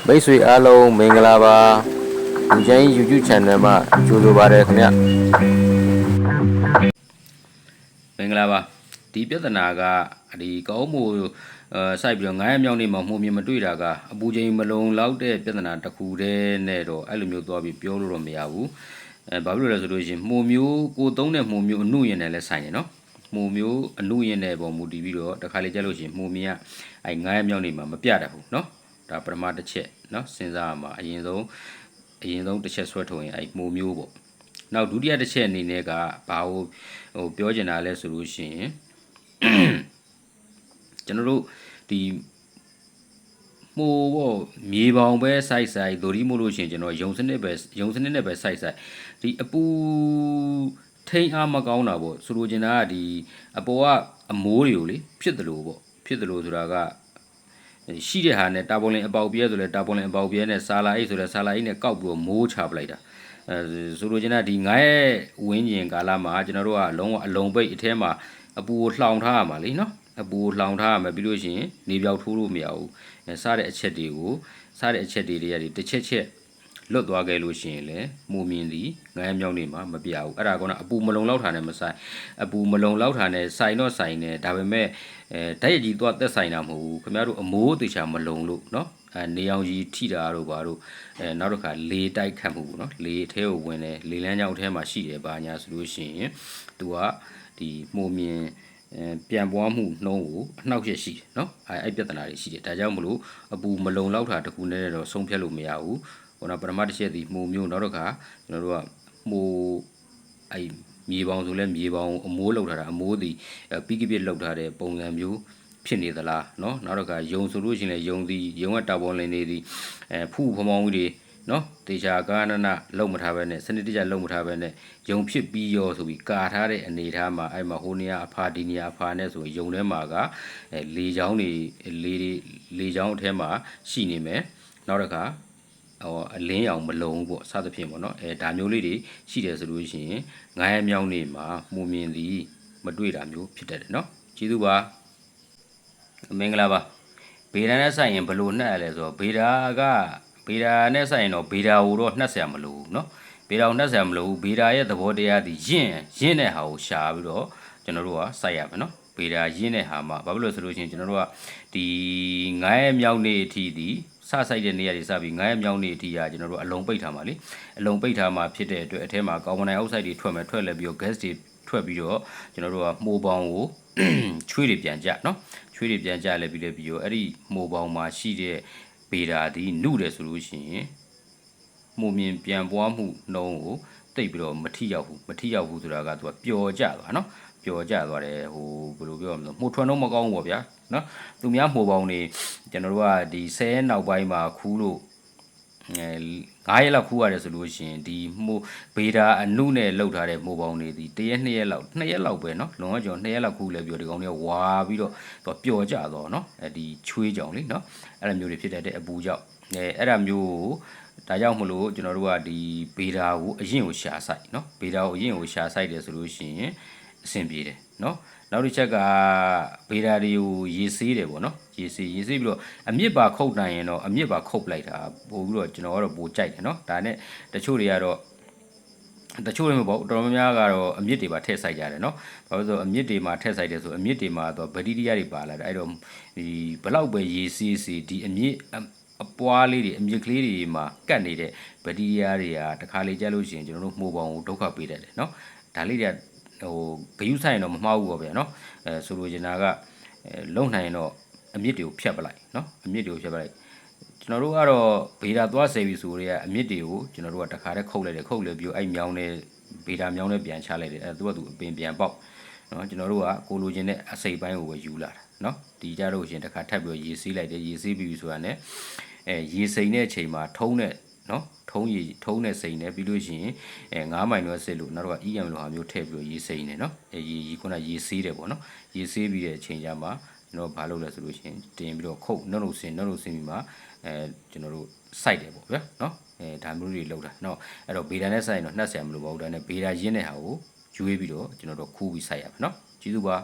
မိတ်ဆွေအားလုံးမင်္ဂလာပါလူချင်း YouTube Channel မှာကြိုဆိုပါရခင်ဗျမင်္ဂလာပါဒီပြဿနာကဒီကောင်းမှုစိုက်ပြီးတော့900မြောက်နေ့မှာမှုမြင်မတွေ့တာကအပူချိန်မလုံလောက်တဲ့ပြဿနာတစ်ခုတည်းနဲ့တော့အဲ့လိုမျိုးသွားပြီးပြောလို့တော့မရဘူးဘာဖြစ်လို့လဲဆိုလို့ရှိရင်မှုမျိုးကိုသုံးတဲ့မှုမျိုးအနှုရင်နဲ့လည်းဆိုင်တယ်နော်မှုမျိုးအနှုရင်နဲ့ပုံမူတည်ပြီးတော့တစ်ခါလေကြလို့ရှိရင်မှုမြင်ကအဲ့900မြောက်နေ့မှာမပြတတ်ဘူးနော်ဒါပထမတစ်ချက်နော်စဉ်းစားရမှာအရင်ဆုံးတစ်ချက်ဆွဲထုတ်ရင်အဲ့မိုးမျိုးပေါ့နောက်ဒုတိယတစ်ချက်အနေနဲ့ကဘာလို့ပြောချင်တာလဲဆိုလို့ရှိရင်ကျွန်တော်တို့ဒီမိုးပေါ့မြေပေါင်ပဲစိုက်ဒိုရီမို့လို့ရှိရင်ကျွန်တော်ယုံစနစ်နဲ့ပဲစိုက်ဒီအပူထိန်အားမကောင်းတာပေါ့ဆိုလိုချင်တာကဒီအပေါ်ကအမိုးတွေကိုလေဖြစ်တယ်လို့ဆိုတာကရှိတဲ့ဟာနဲ့တာပေါ်လင်အပေါက်ပြဲဆိုလဲတာပေါ်လင်အပေါက်ပြဲနဲ့ဆာလာအိတ်ဆိုလဲဆာလာအိတ်နဲ့ကောက်ပြီးတော့မိုးချပလိုက်တာဆိုလိုချင်တာဒီ9ရဲ့ဝင်းကျင်ကာလမှာကျွန်တော်တို့ကအလုံးဝအလုံးပိတ်အထဲမှာအပူကိုလှောင်ထားရမှာလीနော်အပူကိုလှောင်ထားရမှာပြီးလို့ရှိရင်နေပြောက်ထိုးလို့မရဘူးစားတဲ့အချက်တွေတွေကဒီတစ်ချက်လွတ်သွားခဲ့လို့ရှိရင်လည်းမူမြင်သည်9မြောက်နေ့မှာမပြဘူးအဲ့ဒါကအပူမလုံလောက်တာနဲ့မဆိုင်အပူမလုံလောက်တာနဲ့ဆိုင်တော့ဆိုင်တယ်ဒါပေမဲ့ဓာတ်ရည်ကြီးသွားသက်ဆိုင်တာမဟုတ်ဘူးခင်ဗျားတို့အမိုးတေချာမလုံလို့เนาะနေအောင်ကြီးထိတာတို့ဘာတို့နောက်တစ်ခါလေတိုက်ခတ်မှုပေါ့เนาะလေအထဲကိုဝင်တယ်လေလမ်းကြောင်းအထဲမှာရှိတယ်ဘာညာဆိုလို့ရှိရင်သူကဒီမှုမြင်ပြန်ပွားမှုနှုံးကိုအနှောက်အယှက်ရှိတယ်เนาะအဲ့ပြဿနာတွေရှိတယ်ဒါကြောင့်မလို့အပူမလုံလောက်တာတခုနဲ့တော့ဆုံးဖြတ်လို့မရဘူးဟိုတော့ပထမတစ်ချက်ဒီမှုမျိုးနောက်တစ်ခါကျွန်တော်တို့ကမှုအဲ့မြေပေါင်ဆိုလဲမြေပေါင်အမိုးလောက်ထားတာအမိုးဒီပီကပစ်လောက်ထားတဲ့ပုံစံမျိုးဖြစ်နေသလားเนาะနောက်တော့ကယုံဆိုလို့ရှိရင်လည်းယုံကတာပေါ်လင်နေသည်ဖူးဖမောင်းကြီးတွေเนาะတေချာကာနနလုံမထားပဲနဲ့စနစ်တကျလုံမထားပဲနဲ့ယုံဖြစ်ပြီးရောဆိုပြီးကာထားတဲ့အနေထားမှာအဲ့မှာဟိုနေရာအဖာဒီနေရာအဖာနဲ့ဆိုယုံထဲမှာကလေချောင်းတွေလေချောင်းအထဲမှာရှိနေမယ်နောက်တော့ကအလင်းရောင်မလုံဘူးပေါ့စသဖြင့်ပေါ့เนาะဒါမျိုးလေးတွေရှိတယ်ဆိုလို့ရှိရင်9မြောက်နေ့မှာမှုမြင်သည်မတွေ့တာမျိုးဖြစ်တတ်တယ်เนาะကျေးဇူးပါမင်္ဂလာပါဗေဒာနဲ့ဆိုင်ရင်ဘလို့နှက်ရလဲဆိုတော့ဗေဒာနဲ့ဆိုင်ရင်တော့ဗေဒာကိုတော့နှက်ဆရာမလို့ဘူးเนาะဗေဒာကိုနှက်ဆရာမလို့ဘူးဗေဒာရဲ့သဘောတရားဒီရင့်တဲ့ဟာကိုရှာပြီးတော့ကျွန်တော်တို့ကစိုက်ရမယ်เนาะဗေဒာရင့်တဲ့ဟာမှာဘာဖြစ်လို့ဆိုလို့ရှိရင်ကျွန်တော်တို့ကဒီ9မြောက်နေ့အထိဒီစဆိုင်တဲ့နေရာတွေစပြီး9မြောက်နေ့အထိကကျွန်တော်တို့အလုံးပိတ်ထားမှာလေအလုံးပိတ်ထားမှာဖြစ်တဲ့အတွက်အထဲမှာကာဗွန်ဒိုင်အောက်ဆိုက်တွေထွက်လဲပြီးတော့ gas တွေထွက်ပြီးတော့ကျွန်တော်တို့ကမှုပေါင်းကိုချွေးတွေပြန်ကြเนาะချွေးတွေပြန်ကြလဲပြီးတော့အဲ့ဒီမှုပေါင်းမှာရှိတဲ့ဗေဒာဒီနုတယ်ဆိုလို့ရှိရင်မှုမြင်ပြန်ပွားမှုနှုံးကိုတိတ်ပြီးတော့မထိရောက်ဘူးဆိုတာကသူကပျော်ကြသွားเนาะပျော်ကြသွားတယ်ဟိုဘယ်လိုပြောရမလဲမှုထွန်းတော့မကောင်းဘူးပေါ့ဗျာเนาะသူများမှုပေါင်းနေကျွန်တော်တို့ကဒီ10နောက်ပိုင်းမှာခူးလို့9ရက်လောက်ခူးရတယ်ဆိုလို့ရှိရင်ဒီမှုဗေဒာအနုနဲ့လောက်ထားတဲ့မှုပေါင်းတွေဒီ1ရက်2ရက်လောက်ပဲเนาะလွန်ကကျော်2ရက်လောက်ခူးလဲပြီးတော့ဒီကောင်တွေကဝါပြီးတော့သူပျော်ကြတော့เนาะဒီချွေးကြောင်လေเนาะအဲ့လိုမျိုးတွေဖြစ်တတ်တဲ့အပူကြောင့်အဲ့ဒါမျိုးကိုဒါကြောင့်မလို့ကျွန်တော်တို့ကဒီဗေဒာကိုအရင်ကိုရှာစိုက်เนาะဗေဒာကိုအရင်ကိုရှာစိုက်တယ်ဆိုလို့ရှိရင်အဆင်ပြေတယ်เนาะနောက်တစ်ချက်ကဗေဒာတွေကိုရေဆေးတယ်ပေါ့နော်ရေဆေးပြီးတော့အမြစ်ပါခုတ်နိုင်ရင်တော့အမြစ်ပါခုတ်ပလိုက်တာပို့ပြီးတော့ကျွန်တော်ကတော့ပို့ကြိုက်တယ်နော်ဒါနဲ့တချို့တွေကတော့တချို့တွေမပေါ့တော်တော်များများကတော့အမြစ်တွေပါထည့်ဆိုင်ကြတယ်နော်ဘာလို့ဆိုအမြစ်တွေမှာထည့်ဆိုင်တယ်ဆိုအမြစ်တွေမှာတော့ဗက်တီးရီးယားတွေပါလာတယ်အဲ့တော့ဒီဘလောက်ပဲရေဆေးဒီအမြစ်အပွားလေးတွေအမြစ်ကလေးတွေမှာကတ်နေတဲ့ဗက်တီးရီးယားတွေကတခါလေကြလို့ရှိရင်ကျွန်တော်တို့မှုပေါင်းကိုဒုက္ခပေးတတ်တယ်နော်ဒါလေးတွေကဟိုဂယုဆိုင်တော့မမှားဘူးပေါ့ဗျာနော်ဆိုလိုချင်တာကလုံနိုင်တော့အမြစ်တွေကိုဖြတ်ပလိုက်နော်အမြစ်တွေကိုဖြတ်ပလိုက်ကျွန်တော်တို့ကတော့ဗေဒာသွားဆယ်ပြီဆိုတော့အမြစ်တွေကိုကျွန်တော်တို့ကတခါတည်းခုတ်လိုက်တယ်ခုတ်လဲပြီးအဲ့မြောင်းနဲ့ဗေဒာမြောင်းနဲ့ပြန်ချလိုက်တယ်သူကသူအပင်ပြန်ပေါက်နော်ကျွန်တော်တို့ကကိုလိုချင်တဲ့အစိပ်ပိုင်းကိုပဲယူလာတာနော်ဒီကြတော့ရှင်တခါထပ်ပြီးရေဆေးလိုက်တယ်ရေဆေးပြီးဆိုတာနဲ့ရေစိမ်တဲ့အချိန်မှာထုံးတဲ့နော်ထုံးတဲ့စိမ်နဲ့ပြီးလို့ရှိရင်9မိုင်တော့စစ်လို့နောက်တော့ EM လိုဟာမျိုးထည့်ပြီးတော့ရေစိမ်နေနော်ရေခုနရေဆေးတယ်ပေါ့နော်ရေဆေးပြီးတဲ့အချိန်ကျမှကျွန်တော်ဘာလုပ်လဲဆိုလို့ရှိရင်တင်ပြီးတော့ခုတ်နှုတ်ဆင်းပြီးမှကျွန်တော်တို့စိုက်တယ်ပေါ့ဗျာနော်ဒါမျိုးတွေလောက်တာနော်အဲ့တော့ဗေဒာနဲ့စိုက်ရင်တော့နှက်ဆရာမလို့ပါဘူးဒါနဲ့ဗေဒာရင်းတဲ့ဟာကိုရွေးပြီးတော့ကျွန်တော်တို့ခူးပြီးစိုက်ရပါနော်ကျေးဇူးပါ